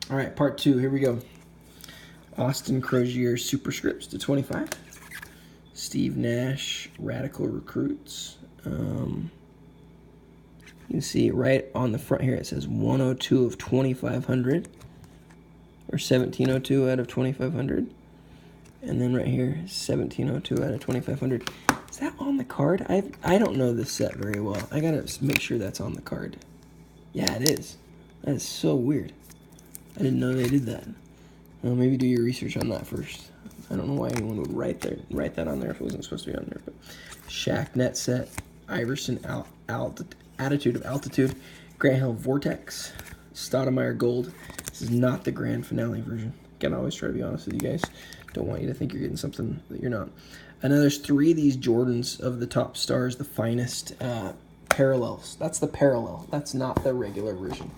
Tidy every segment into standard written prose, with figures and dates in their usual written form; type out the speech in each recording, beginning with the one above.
All right, part 2. Here we go. Austin Crozier Superscripts /25. Steve Nash Radical Recruits. You can see right on the front here it says 102 of 2,500, or 1702 out of 2,500. And then right here, 1702 out of 2,500. Is that on the card? I don't know this set very well. I gotta make sure that's on the card. Yeah, it is. That is so weird. I didn't know they did that. Well, maybe do your research on that first. I don't know why anyone would write that on there if it wasn't supposed to be on there. But Shaq net set, Iverson Attitude of Altitude, Grant Hill Vortex, Stoudemire Gold. This is not the grand finale version. Again, I always try to be honest with you guys. Don't want you to think you're getting something that you're not. And then there's 3 of these Jordans of the top stars, the finest parallels. That's the parallel. That's not the regular version.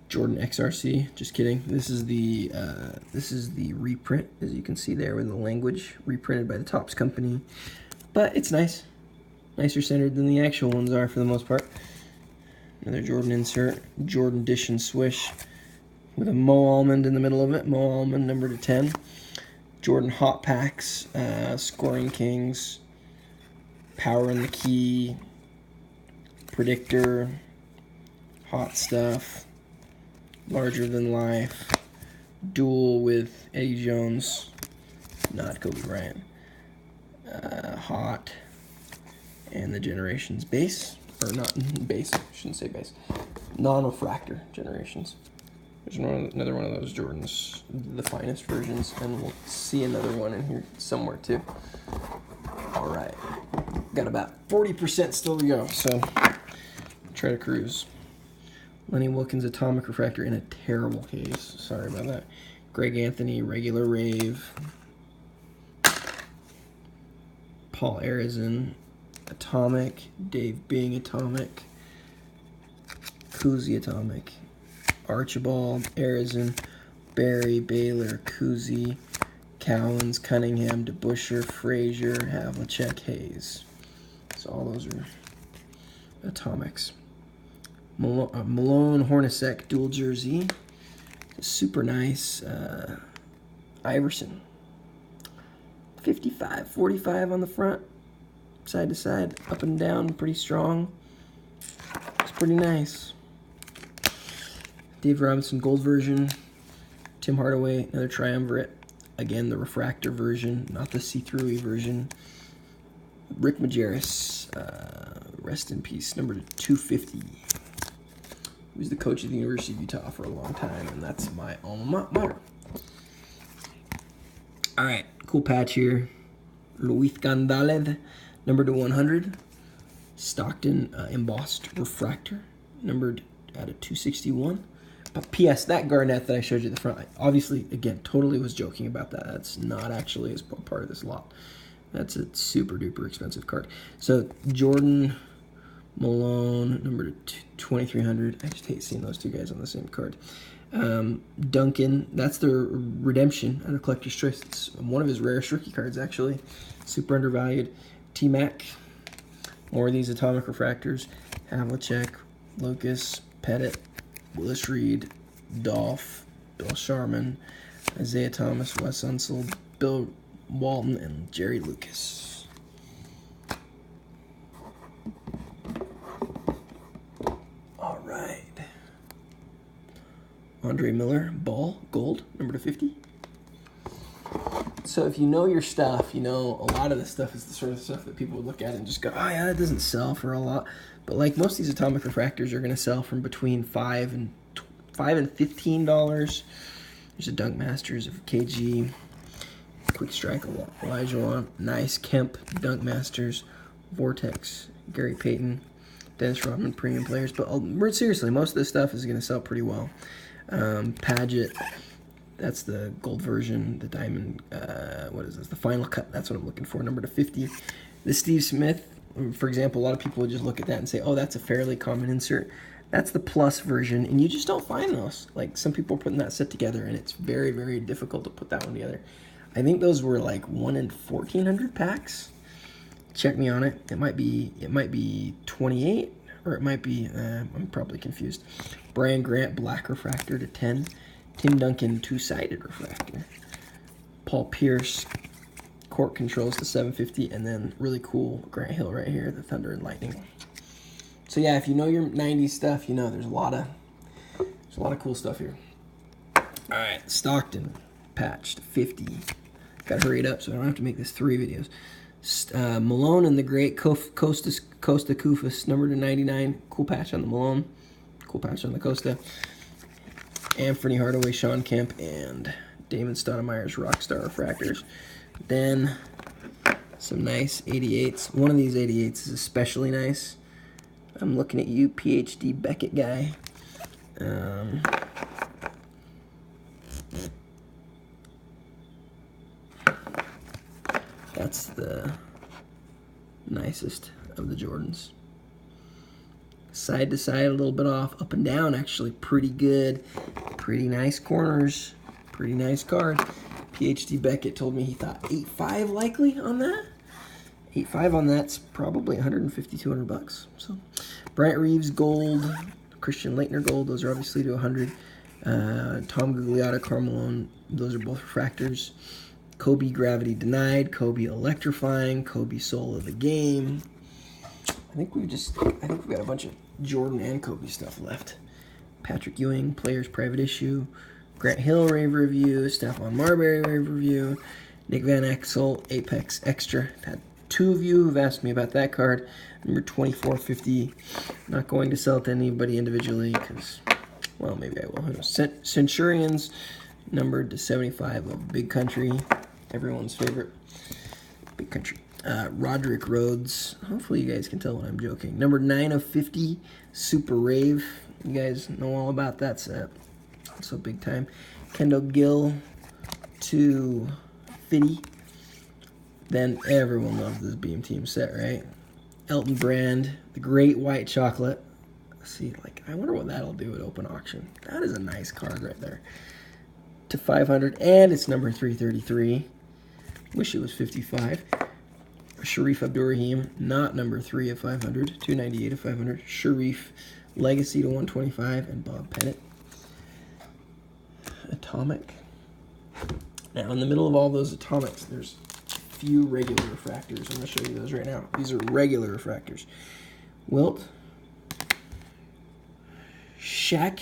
Jordan XRC, just kidding. This is the reprint, as you can see there with the language, reprinted by the Topps company. But it's nice. Nicer centered than the actual ones are for the most part. Another Jordan insert, Jordan Edition swish with a Mo Almond in the middle of it. Mo Almond number /10. Jordan Hot Packs, Scoring Kings, Power in the Key, Predictor, Hot Stuff, Larger Than Life, Duel with Eddie Jones, not Kobe Bryant, Hot, and the Generations base, or not base, I shouldn't say base, non-refractor Generations. There's another one of those Jordans, the finest versions, and we'll see another one in here somewhere too. All right, got about 40% still to go, so try to cruise. Lenny Wilkens Atomic Refractor in a terrible case. Sorry about that. Greg Anthony Regular Rave. Paul Arizin Atomic. Dave Bing Atomic. Kuzi Atomic. Archibald Arizin. Barry Baylor Kuzi. Cowens Cunningham DeBuscher Frazier Havlicek Hayes. So all those are atomics. Malone Hornacek dual jersey, super nice. Iverson, 55-45 on the front, side to side, up and down, pretty strong. It's pretty nice. Dave Robinson gold version. Tim Hardaway, another triumvirate. Again, the refractor version, not the see-through version. Rick Majerus, rest in peace, number 250. He was the coach of the University of Utah for a long time, and that's my alma mater. All right, cool patch here. Luis Gandalez, number /100. Stockton embossed refractor, numbered out of 261. But P.S. that Garnett that I showed you at the front, obviously, again, totally was joking about that. That's not actually as part of this lot. That's a super duper expensive card. So Jordan Malone, number 2,300. I just hate seeing those two guys on the same card. Duncan, that's the redemption out of Collector's Choice. It's one of his rarest rookie cards, actually. Super undervalued. T-Mac, more of these atomic refractors. Havlicek, Lucas, Pettit, Willis Reed, Dolph, Bill Sharman, Isaiah Thomas, Wes Unseld, Bill Walton, and Jerry Lucas. All right. Andre Miller, Ball, gold, number /50. So if you know your stuff, you know a lot of this stuff is the sort of stuff that people would look at and just go, oh yeah, that doesn't sell for a lot. But like most of these atomic refractors are going to sell from between $5 and $15. There's a Dunk Masters of KG, Quick Strike Elijah, nice Kemp Dunk Masters, Vortex, Gary Payton, Dennis Rodman premium players. But seriously, most of this stuff is going to sell pretty well. Paget, that's the gold version. The diamond, what is this? The final cut. That's what I'm looking for. Number /50. The Steve Smith, for example, a lot of people would just look at that and say, oh, that's a fairly common insert. That's the plus version, and you just don't find those. Like, some people are putting that set together, and it's very, very difficult to put that one together. I think those were like 1 in 1,400 packs. Check me on it. It might be 28 or it might be, I'm probably confused. Brian Grant, black refractor to 10. Tim Duncan, two-sided refractor. Paul Pierce, court controls to 750, and then really cool Grant Hill right here, the Thunder and Lightning. So yeah, if you know your 90s stuff, you know there's a lot of cool stuff here. All right, Stockton, patch to 50. Got to hurry it up so I don't have to make this 3 videos. Malone and the Great, Costa Koufos, number to 99. Cool patch on the Malone. Cool patch on the Costa. Anthony Hardaway, Sean Kemp, and Damon Stoudemire's Rockstar refractors. Then some nice 88s. One of these 88s is especially nice. I'm looking at you, PhD Beckett guy. That's the nicest of the Jordans. Side to side, a little bit off. Up and down, actually pretty good. Pretty nice corners. Pretty nice card. PhD Beckett told me he thought 8.5 likely on that. 8.5 on that's probably 150, 200 bucks. So, Bryant Reeves gold, Christian Laettner gold. Those are obviously to 100. Tom Gugliotta, Carmelo, those are both refractors. Kobe Gravity Denied, Kobe Electrifying, Kobe Soul of the Game. I think we've got a bunch of Jordan and Kobe stuff left. Patrick Ewing, Players Private Issue. Grant Hill Rave Review. Stephon Marbury Rave Review. Nick Van Exel, Apex Extra. I've had 2 of you who've asked me about that card. Number 2450. Not going to sell it to anybody individually because, well, maybe I will. Who knows? Centurions, numbered to 75 of Big Country. Everyone's favorite. Big Country. Roderick Rhodes. Hopefully you guys can tell when I'm joking. Number 9 of 50, Super Rave. You guys know all about that set. So big time. Kendall Gill to 50. Then everyone loves this Beam Team set, right? Elton Brand, the Great White Chocolate. Let's see, I wonder what that'll do at open auction. That is a nice card right there. To 500, and it's number 333. Wish it was 55. Sharif Abdur-Rahim, not number 3 of 500. 298 of 500. Sharif, Legacy to 125, and Bob Pennant. Atomic. Now, in the middle of all those atomics, there's a few regular refractors. I'm going to show you those right now. These are regular refractors. Wilt. Shaq.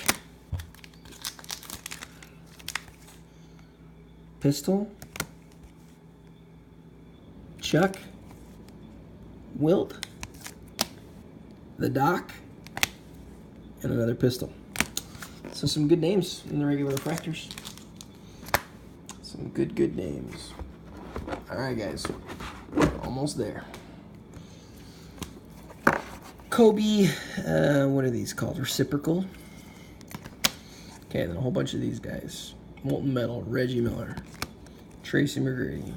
Pistol. Chuck. Wilt. The Doc. And another Pistol. So some good names in the regular refractors. Some good names. Alright guys, almost there. Kobe, what are these called? Reciprocal. Okay, then a whole bunch of these guys. Molten Metal, Reggie Miller, Tracy McGrady,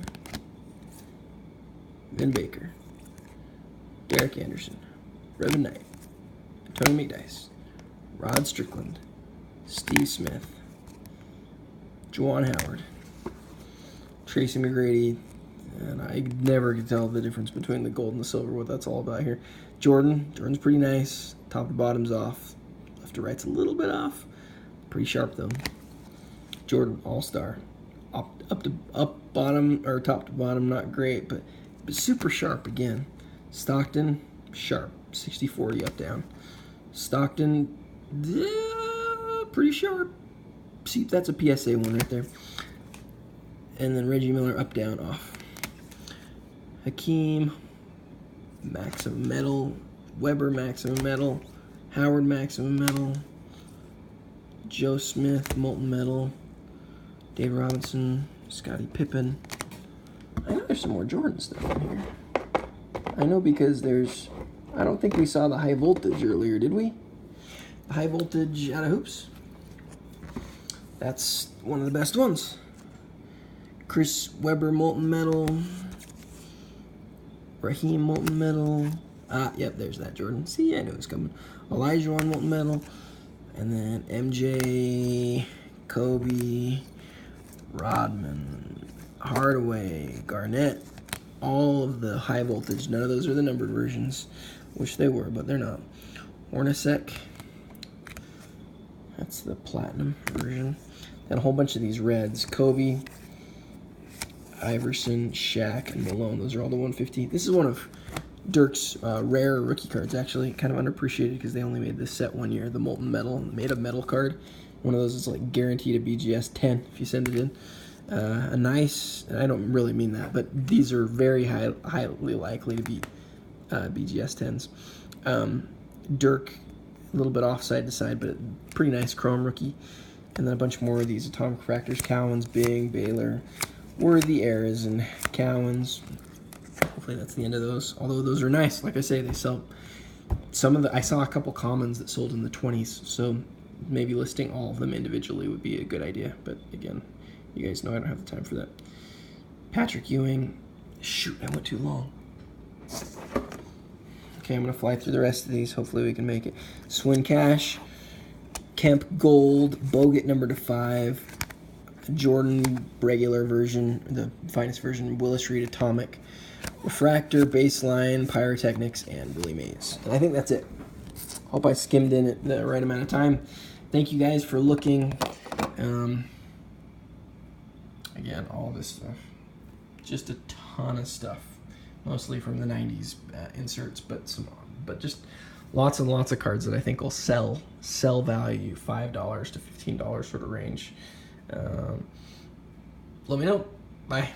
Vin Baker, Derek Anderson, Revin Knight, Tony McDice, Rod Strickland, Steve Smith, Juwan Howard, Tracy McGrady, and I never could tell the difference between the gold and the silver, what that's all about here. Jordan's pretty nice, top to bottom's off, left to right's a little bit off, pretty sharp though. Jordan All-Star, up bottom, or top to bottom, not great, but super sharp again. Stockton, sharp, 60-40 up down. Stockton, pretty sharp. See, that's a PSA one right there. And then Reggie Miller, up, down, off. Hakeem, Maximum Metal. Weber, Maximum Metal. Howard, Maximum Metal. Joe Smith, Molten Metal. Dave Robinson, Scottie Pippen. I know there's some more Jordan stuff in here. I know because I don't think we saw the high voltage earlier, did we? The high voltage out of hoops. That's one of the best ones. Chris Webber, Molten Metal. Raheem, Molten Metal. Yep, there's that Jordan. See, I knew it was coming. Elijah on Molten Metal. And then MJ, Kobe, Rodman, Hardaway, Garnett. All of the high voltage. None of those are the numbered versions. Wish they were, but they're not. Hornacek. That's the platinum version. And a whole bunch of these reds. Kobe, Iverson, Shaq, and Malone. Those are all the 150. This is one of Dirk's rare rookie cards, actually. Kind of underappreciated because they only made this set 1 year. The Molten Metal, made of metal card. One of those is like guaranteed a BGS 10 if you send it in. A nice, I don't really mean that, but these are very highly likely to be BGS 10s. Dirk, a little bit off side to side, but pretty nice chrome rookie. And then a bunch more of these Atomic Refractors, Cowens, Bing, Baylor, Worthy, Eras, and Cowens. Hopefully that's the end of those. Although those are nice. Like I say, they sell some of the, I saw a couple commons that sold in the 20s, so maybe listing all of them individually would be a good idea. But again, you guys know I don't have the time for that. Patrick Ewing. Shoot, I went too long. Okay, I'm going to fly through the rest of these. Hopefully we can make it. Swin Cash, Kemp Gold, Bogut number /5, Jordan regular version, the finest version, Willis Reed Atomic, Refractor, Baseline, Pyrotechnics, and Willie Mays. And I think that's it. Hope I skimmed in at the right amount of time. Thank you guys for looking. Again, all this stuff. Just a ton of stuff. Mostly from the 90s inserts, but just lots and lots of cards that I think will sell value, $5 to $15 sort of range. Let me know. Bye.